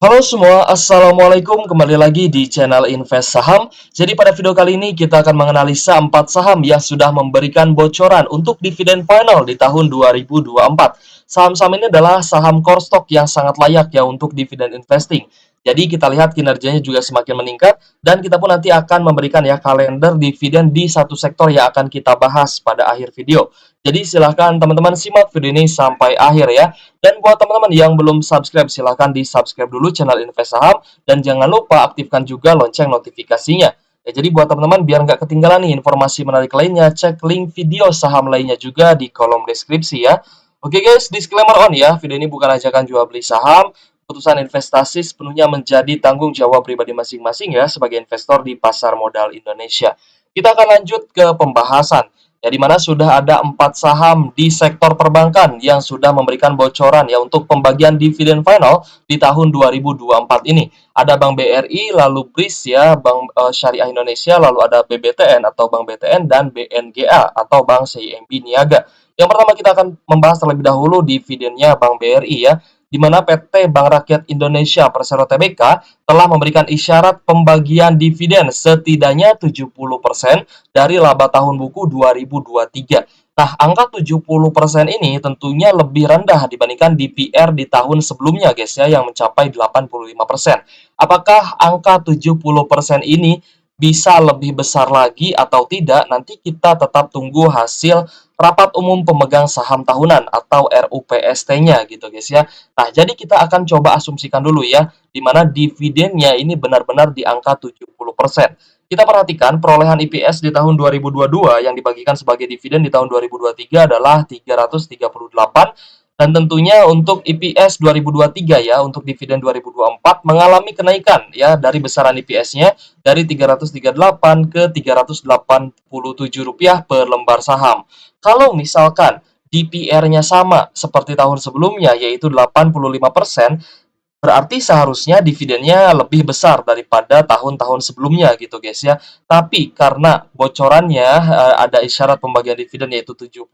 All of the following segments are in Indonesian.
Halo semua, Assalamualaikum. Kembali lagi di channel Invest Saham. Jadi pada video kali ini kita akan menganalisa 4 saham yang sudah memberikan bocoran untuk dividen final di tahun 2024. Saham-saham ini adalah saham core stock yang sangat layak ya untuk dividen investing. Jadi kita lihat kinerjanya juga semakin meningkat dan kita pun nanti akan memberikan ya kalender dividen di satu sektor yang akan kita bahas pada akhir video. Jadi silahkan teman-teman simak video ini sampai akhir ya. Dan buat teman-teman yang belum subscribe, silahkan di-subscribe dulu channel Invest Saham. Dan jangan lupa aktifkan juga lonceng notifikasinya. Ya, jadi buat teman-teman biar nggak ketinggalan nih informasi menarik lainnya, cek link video saham lainnya juga di kolom deskripsi ya. Oke guys, disclaimer on ya, video ini bukan ajakan jual beli saham. Keputusan investasi sepenuhnya menjadi tanggung jawab pribadi masing-masing ya sebagai investor di pasar modal Indonesia. Kita akan lanjut ke pembahasan ya di mana sudah ada 4 saham di sektor perbankan yang sudah memberikan bocoran ya untuk pembagian dividen final di tahun 2024 ini. Ada Bank BRI, lalu BRIS ya, Bank Syariah Indonesia, lalu ada BBTN atau Bank BTN dan BNGA atau Bank CIMB Niaga. Yang pertama kita akan membahas terlebih dahulu dividennya Bank BRI ya, di mana PT Bank Rakyat Indonesia Persero Tbk telah memberikan isyarat pembagian dividen setidaknya 70% dari laba tahun buku 2023. Nah, angka 70% ini tentunya lebih rendah dibandingkan DPR di tahun sebelumnya, guys ya, yang mencapai 85%. Apakah angka 70% ini bisa lebih besar lagi atau tidak? Nanti kita tetap tunggu hasil rapat umum pemegang saham tahunan atau RUPST-nya gitu, guys ya. Nah, jadi kita akan coba asumsikan dulu ya, di mana dividennya ini benar-benar di angka 70%. Kita perhatikan perolehan IPS di tahun 2022 yang dibagikan sebagai dividen di tahun 2023 adalah 338 dan tentunya untuk IPS 2023 ya untuk dividen 2024 mengalami kenaikan ya dari besaran IPS-nya dari 338 ke 387 rupiah per lembar saham. Kalau misalkan DPR-nya sama seperti tahun sebelumnya yaitu 85%, berarti seharusnya dividennya lebih besar daripada tahun-tahun sebelumnya gitu guys ya. Tapi karena bocorannya ada isyarat pembagian dividen yaitu 70%,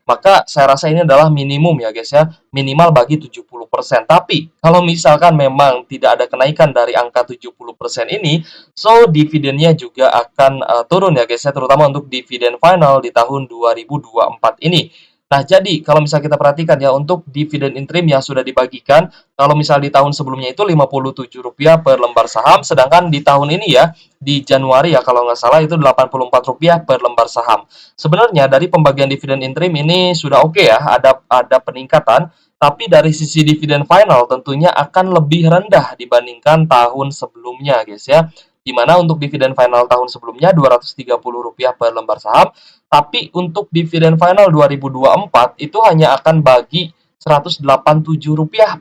maka saya rasa ini adalah minimum ya guys ya. Minimal bagi 70%. Tapi kalau misalkan memang tidak ada kenaikan dari angka 70% ini, so dividennya juga akan turun ya guys ya, terutama untuk dividen final di tahun 2024 ini. Nah, jadi kalau misalnya kita perhatikan ya untuk dividen interim yang sudah dibagikan, kalau misal di tahun sebelumnya itu Rp57 per lembar saham, sedangkan di tahun ini ya, di Januari ya kalau nggak salah itu Rp84 per lembar saham. Sebenarnya dari pembagian dividen interim ini sudah oke ya, ada peningkatan, tapi dari sisi dividen final tentunya akan lebih rendah dibandingkan tahun sebelumnya guys ya. Di mana untuk dividen final tahun sebelumnya Rp230 per lembar saham, tapi untuk dividen final 2024 itu hanya akan bagi Rp187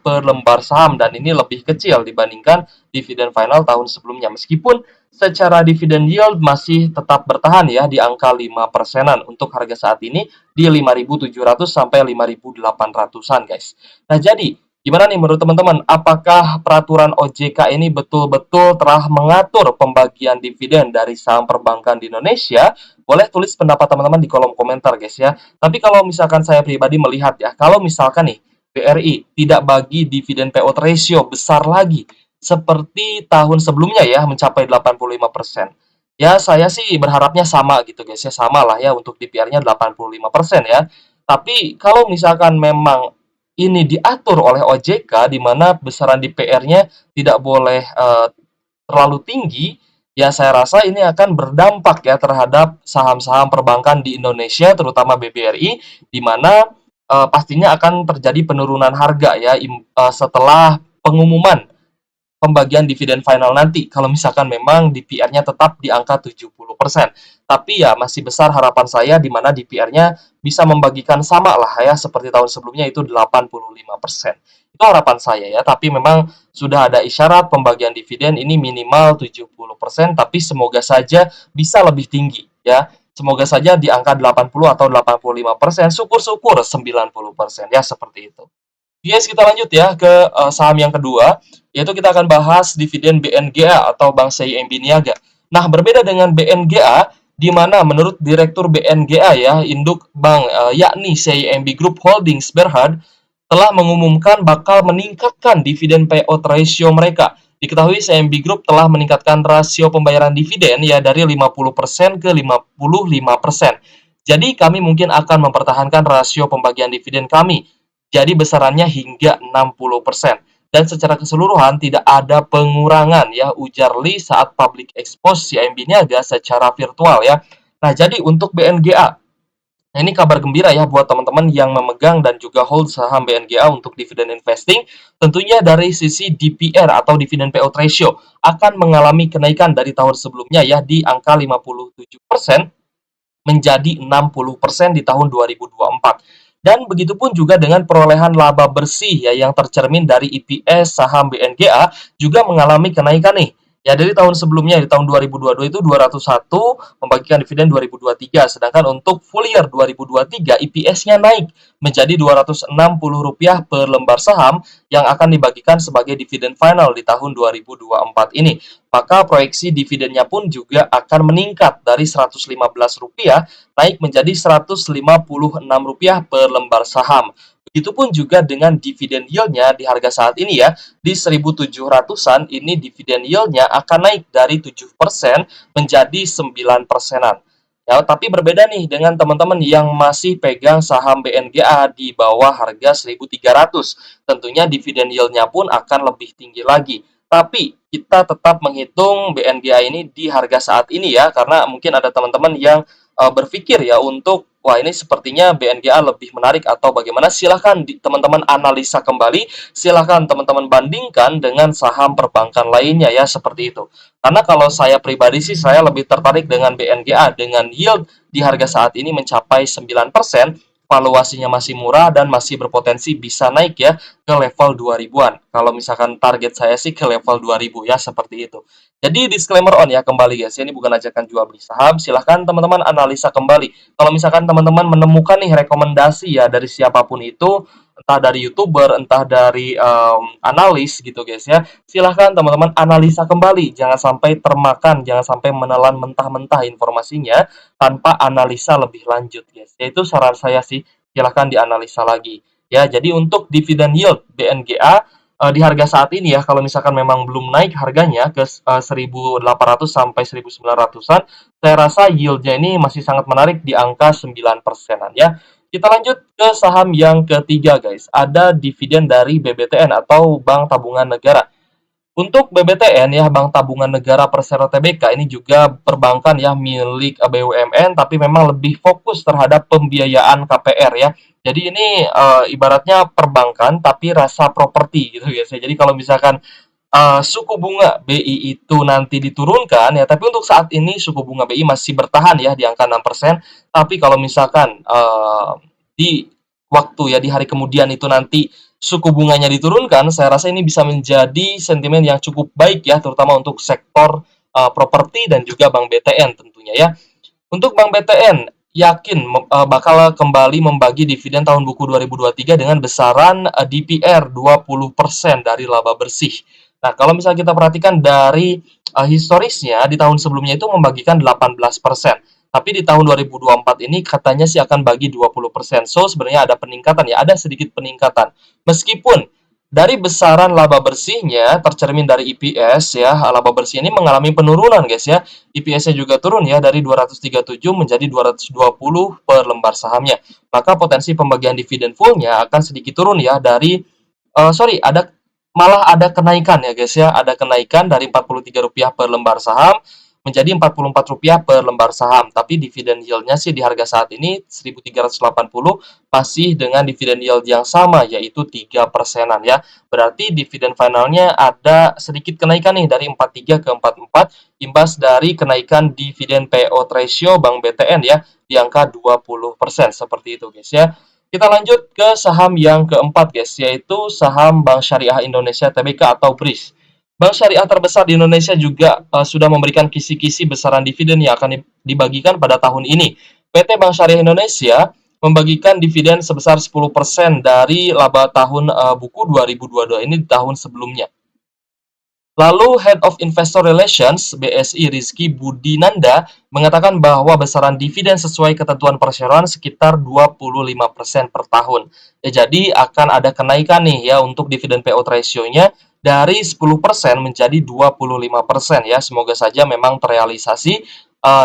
per lembar saham dan ini lebih kecil dibandingkan dividen final tahun sebelumnya. Meskipun secara dividen yield masih tetap bertahan ya di angka 5%-an untuk harga saat ini di 5.700 sampai 5.800-an guys. Nah, jadi gimana nih menurut teman-teman? Apakah peraturan OJK ini betul-betul telah mengatur pembagian dividen dari saham perbankan di Indonesia? Boleh tulis pendapat teman-teman di kolom komentar guys ya. Tapi kalau misalkan saya pribadi melihat ya, kalau misalkan nih BRI tidak bagi dividen payout ratio besar lagi seperti tahun sebelumnya ya mencapai 85%. Ya saya sih berharapnya sama gitu guys ya, sama lah ya untuk DPR-nya 85% ya. Tapi kalau misalkan memang ini diatur oleh OJK di mana besaran DPR-nya tidak boleh terlalu tinggi, ya saya rasa ini akan berdampak ya terhadap saham-saham perbankan di Indonesia, terutama BBRI, di mana pastinya akan terjadi penurunan harga ya setelah pengumuman pembagian dividen final nanti kalau misalkan memang DPR-nya tetap di angka 70%. Tapi ya masih besar harapan saya di mana DPR-nya bisa membagikan sama lah ya seperti tahun sebelumnya itu 85%. Itu harapan saya ya, tapi memang sudah ada isyarat pembagian dividen ini minimal 70%, tapi semoga saja bisa lebih tinggi ya. Semoga saja di angka 80 atau 85%, syukur-syukur 90% ya seperti itu. Yes, kita lanjut ya ke saham yang kedua, yaitu kita akan bahas dividen BNGA atau Bank CIMB Niaga. Nah, berbeda dengan BNGA, di mana menurut Direktur BNGA ya, induk bank yakni CIMB Group Holdings Berhad, telah mengumumkan bakal meningkatkan dividen payout ratio mereka. Diketahui CMB Group telah meningkatkan rasio pembayaran dividen ya dari 50% ke 55%. Jadi kami mungkin akan mempertahankan rasio pembagian dividen kami. Jadi besarannya hingga 60%. Dan secara keseluruhan tidak ada pengurangan ya, ujar Lee saat public expose CMB Niaga secara virtual ya. Nah, jadi untuk BNGA, nah, ini kabar gembira ya buat teman-teman yang memegang dan juga hold saham BNGA untuk dividen investing. Tentunya dari sisi DPR atau dividen payout ratio akan mengalami kenaikan dari tahun sebelumnya ya di angka 57% menjadi 60% di tahun 2024. Dan begitupun juga dengan perolehan laba bersih ya yang tercermin dari EPS saham BNGA juga mengalami kenaikan nih. Ya dari tahun sebelumnya di tahun 2022 itu 201 membagikan dividen 2023, sedangkan untuk full year 2023 EPS-nya naik menjadi Rp260 per lembar saham yang akan dibagikan sebagai dividen final di tahun 2024 ini. Maka proyeksi dividennya pun juga akan meningkat dari Rp115 naik menjadi Rp156 per lembar saham. Begitupun juga dengan dividen yield-nya di harga saat ini ya, di 1.700-an ini dividen yield-nya akan naik dari 7% menjadi 9%-an. Ya, tapi berbeda nih dengan teman-teman yang masih pegang saham BNGA di bawah harga 1.300. Tentunya dividen yield-nya pun akan lebih tinggi lagi. Tapi kita tetap menghitung BNGA ini di harga saat ini ya, karena mungkin ada teman-teman yang berpikir ya untuk wah ini sepertinya BNGA lebih menarik atau bagaimana, silahkan teman-teman analisa kembali, silahkan teman-teman bandingkan dengan saham perbankan lainnya ya, seperti itu. Karena kalau saya pribadi sih saya lebih tertarik dengan BNGA dengan yield di harga saat ini mencapai 9%, valuasinya masih murah dan masih berpotensi bisa naik ya ke level 2000-an. Kalau misalkan target saya sih ke level 2000 ya, seperti itu. Jadi disclaimer on ya kembali guys, ini bukan ajakan jual beli saham. Silahkan teman-teman analisa kembali. Kalau misalkan teman-teman menemukan nih rekomendasi ya dari siapapun itu, entah dari YouTuber, entah dari analis gitu guys ya. Silahkan teman-teman analisa kembali. Jangan sampai termakan, jangan sampai menelan mentah-mentah informasinya tanpa analisa lebih lanjut guys. Yaitu saran saya sih, silahkan dianalisa lagi. Ya, jadi untuk dividen yield BNGA di harga saat ini ya, kalau misalkan memang belum naik harganya ke 1.800 sampai 1.900-an, saya rasa yieldnya ini masih sangat menarik di angka 9%-an ya. Kita lanjut ke saham yang ketiga guys, ada dividen dari BBTN atau Bank Tabungan Negara. Untuk BBTN ya, Bank Tabungan Negara Persero Tbk, ini juga perbankan ya milik BUMN, tapi memang lebih fokus terhadap pembiayaan KPR ya. Jadi ini ibaratnya perbankan tapi rasa properti gitu guys ya. Jadi kalau misalkan suku bunga BI itu nanti diturunkan ya, tapi untuk saat ini suku bunga BI masih bertahan ya di angka 6%, tapi kalau misalkan di waktu ya di hari kemudian itu nanti suku bunganya diturunkan, saya rasa ini bisa menjadi sentimen yang cukup baik ya, terutama untuk sektor properti dan juga Bank BTN tentunya ya. Untuk Bank BTN, yakin bakal kembali membagi dividen tahun buku 2023 dengan besaran DPR 20% dari laba bersih. Nah, kalau misalnya kita perhatikan dari historisnya, di tahun sebelumnya itu membagikan 18%. Tapi di tahun 2024 ini katanya sih akan bagi 20%. So, sebenarnya ada peningkatan ya, ada sedikit peningkatan. Meskipun dari besaran laba bersihnya tercermin dari EPS ya, laba bersih ini mengalami penurunan guys ya. EPS-nya juga turun ya dari 237 menjadi 220 per lembar sahamnya. Maka potensi pembagian dividen full-nya akan sedikit turun ya dari sorry, malah ada kenaikan ya guys ya, ada kenaikan dari Rp43 per lembar saham menjadi Rp44 per lembar saham. Tapi dividen yield-nya sih di harga saat ini 1.380 masih dengan dividen yield yang sama, yaitu 3%-an ya. Berarti dividen finalnya ada sedikit kenaikan nih dari 43 ke 44, imbas dari kenaikan dividen payout ratio Bank BTN ya di angka 20%, seperti itu guys ya. Kita lanjut ke saham yang keempat guys, yaitu saham Bank Syariah Indonesia Tbk atau BRIS. Bank syariah terbesar di Indonesia juga sudah memberikan kisi-kisi besaran dividen yang akan dibagikan pada tahun ini. PT Bank Syariah Indonesia membagikan dividen sebesar 10% dari laba tahun buku 2022 ini di tahun sebelumnya. Lalu Head of Investor Relations BSI Rizky Budinanda mengatakan bahwa besaran dividen sesuai ketentuan perseroan sekitar 25% per tahun. Ya, jadi akan ada kenaikan nih ya untuk dividen payout ratio-nya dari 10% menjadi 25% ya. Semoga saja memang terrealisasi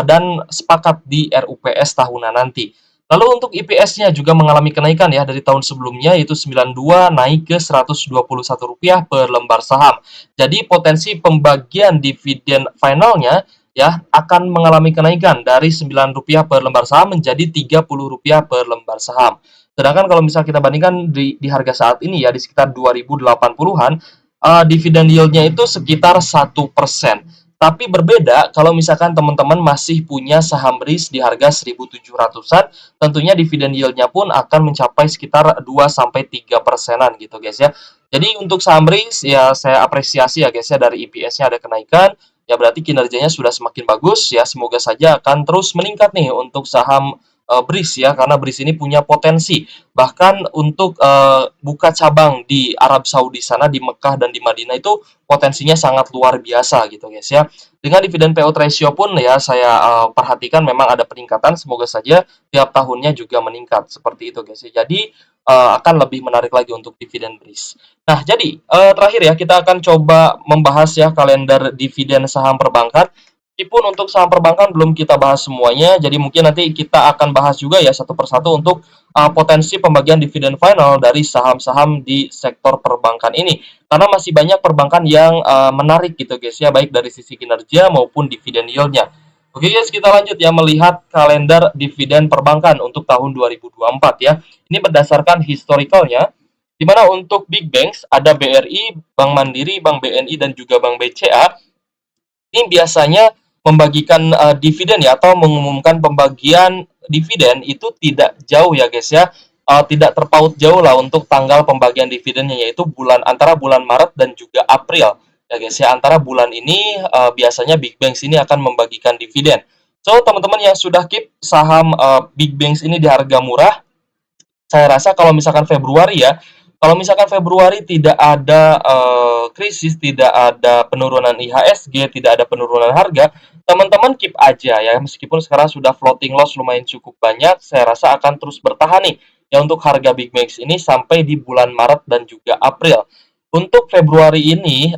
dan sepakat di RUPS tahunan nanti. Lalu untuk IPS-nya juga mengalami kenaikan ya dari tahun sebelumnya, yaitu 92 naik ke Rp121 per lembar saham. Jadi potensi pembagian dividen finalnya ya akan mengalami kenaikan dari Rp9 per lembar saham menjadi Rp30 per lembar saham. Sedangkan kalau misal kita bandingkan di harga saat ini ya di sekitar 2080-an, dividen yield-nya itu sekitar 1%. Tapi berbeda kalau misalkan teman-teman masih punya saham BRIS di harga 1.700-an, tentunya dividen yield-nya pun akan mencapai sekitar 2 sampai 3%-an gitu guys ya. Jadi untuk saham BRIS ya saya apresiasi ya guys ya, dari EPS-nya ada kenaikan, ya berarti kinerjanya sudah semakin bagus ya. Semoga saja akan terus meningkat nih untuk saham BRIS ya, karena BRIS ini punya potensi bahkan untuk buka cabang di Arab Saudi sana, di Mekah dan di Madinah itu potensinya sangat luar biasa gitu guys ya. Dengan dividen payout ratio pun ya saya perhatikan memang ada peningkatan, semoga saja tiap tahunnya juga meningkat seperti itu guys ya. Jadi akan lebih menarik lagi untuk dividen BRIS. Nah, jadi terakhir ya kita akan coba membahas ya kalender dividen saham perbankan. Meskipun untuk saham perbankan belum kita bahas semuanya, jadi mungkin nanti kita akan bahas juga ya satu persatu untuk potensi pembagian dividen final dari saham-saham di sektor perbankan ini. Karena masih banyak perbankan yang menarik gitu guys ya, baik dari sisi kinerja maupun dividen yield-nya. Oke guys, kita lanjut ya melihat kalender dividen perbankan untuk tahun 2024 ya. Ini berdasarkan historicalnya, di mana untuk big banks ada BRI, Bank Mandiri, Bank BNI, dan juga Bank BCA. Ini biasanya membagikan dividen ya, atau mengumumkan pembagian dividen itu tidak jauh ya guys ya. Tidak terpaut jauh lah untuk tanggal pembagian dividennya, yaitu antara bulan Maret dan juga April ya guys ya. Antara bulan ini biasanya big banks ini akan membagikan dividen. So teman-teman yang sudah keep saham big banks ini di harga murah, saya rasa kalau misalkan Februari ya, kalau misalkan Februari tidak ada krisis, tidak ada penurunan IHSG, tidak ada penurunan harga, teman-teman keep aja ya. Meskipun sekarang sudah floating loss lumayan cukup banyak, saya rasa akan terus bertahan nih ya untuk harga Big Max ini sampai di bulan Maret dan juga April. Untuk Februari ini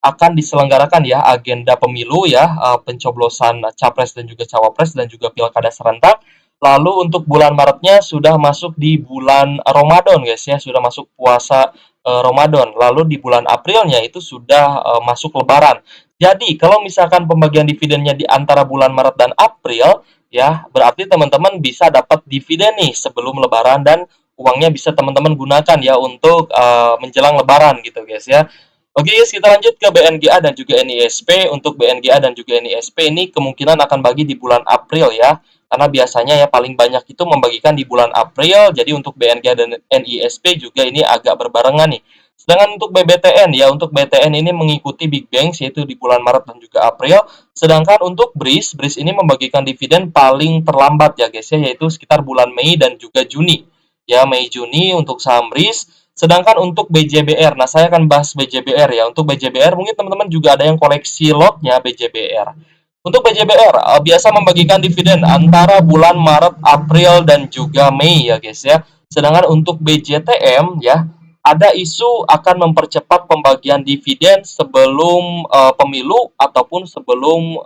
akan diselenggarakan ya agenda pemilu ya, pencoblosan capres dan juga cawapres dan juga pilkada serentak. Lalu untuk bulan Maretnya sudah masuk di bulan Ramadan guys ya, sudah masuk puasa Ramadan. Lalu di bulan Aprilnya itu sudah masuk Lebaran. Jadi kalau misalkan pembagian dividennya di antara bulan Maret dan April ya, berarti teman-teman bisa dapat dividen nih sebelum Lebaran, dan uangnya bisa teman-teman gunakan ya untuk menjelang Lebaran gitu guys ya. Oke guys, kita lanjut ke BNGA dan juga NISP. Untuk BNGA dan juga NISP ini kemungkinan akan bagi di bulan April ya, karena biasanya ya paling banyak itu membagikan di bulan April. Jadi untuk BNG dan NISP juga ini agak berbarengan nih. Sedangkan untuk BBTN ya, untuk BTN ini mengikuti Big Banks yaitu di bulan Maret dan juga April. Sedangkan untuk BRIS ini membagikan dividen paling terlambat ya guys ya, yaitu sekitar bulan Mei dan juga Juni. Ya, Mei Juni untuk saham BRIS. Sedangkan untuk BJBR, nah saya akan bahas BJBR ya. Untuk BJBR mungkin teman-teman juga ada yang koleksi lotnya BJBR. Untuk BJBR biasa membagikan dividen antara bulan Maret, April, dan juga Mei ya guys ya. Sedangkan untuk BJTM ya, ada isu akan mempercepat pembagian dividen sebelum pemilu ataupun sebelum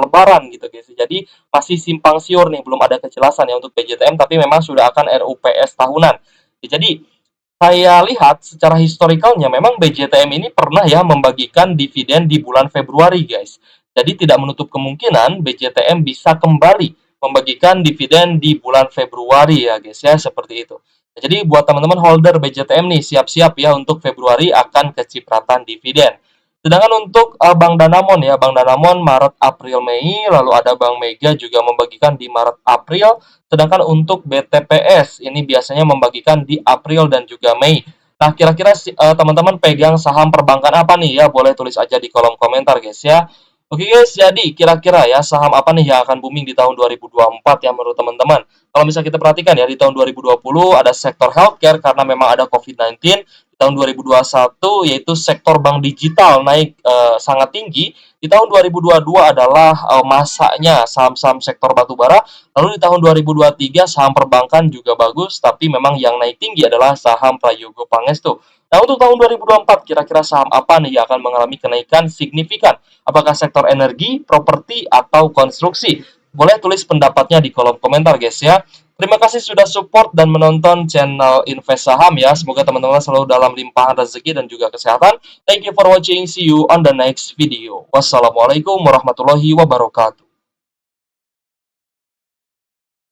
Lebaran gitu guys. Jadi masih simpang siur nih, belum ada kejelasan ya untuk BJTM, tapi memang sudah akan RUPS tahunan. Jadi saya lihat secara historicalnya memang BJTM ini pernah ya membagikan dividen di bulan Februari guys. Jadi tidak menutup kemungkinan BJTM bisa kembali membagikan dividen di bulan Februari ya guys ya, seperti itu. Jadi buat teman-teman holder BJTM nih, siap-siap ya untuk Februari akan kecipratan dividen. Sedangkan untuk Bank Danamon ya, Bank Danamon Maret, April, Mei, lalu ada Bank Mega juga membagikan di Maret, April. Sedangkan untuk BTPS ini biasanya membagikan di April dan juga Mei. Nah, kira-kira teman-teman pegang saham perbankan apa nih ya? Boleh tulis aja di kolom komentar guys ya. Oke guys, jadi kira-kira ya saham apa nih yang akan booming di tahun 2024 ya menurut teman-teman? Kalau misalnya kita perhatikan ya, di tahun 2020 ada sektor healthcare karena memang ada COVID-19. Di tahun 2021 yaitu sektor bank digital naik sangat tinggi. Di tahun 2022 adalah masanya saham-saham sektor batubara. Lalu di tahun 2023 saham perbankan juga bagus, tapi memang yang naik tinggi adalah saham Prayogo Pangestu. Nah, untuk tahun 2024 kira-kira saham apa nih yang akan mengalami kenaikan signifikan? Apakah sektor energi, properti, atau konstruksi? Boleh tulis pendapatnya di kolom komentar guys ya. Terima kasih sudah support dan menonton channel Invest Saham ya. Semoga teman-teman selalu dalam limpahan rezeki dan juga kesehatan. Thank you for watching. See you on the next video. Wassalamualaikum warahmatullahi wabarakatuh.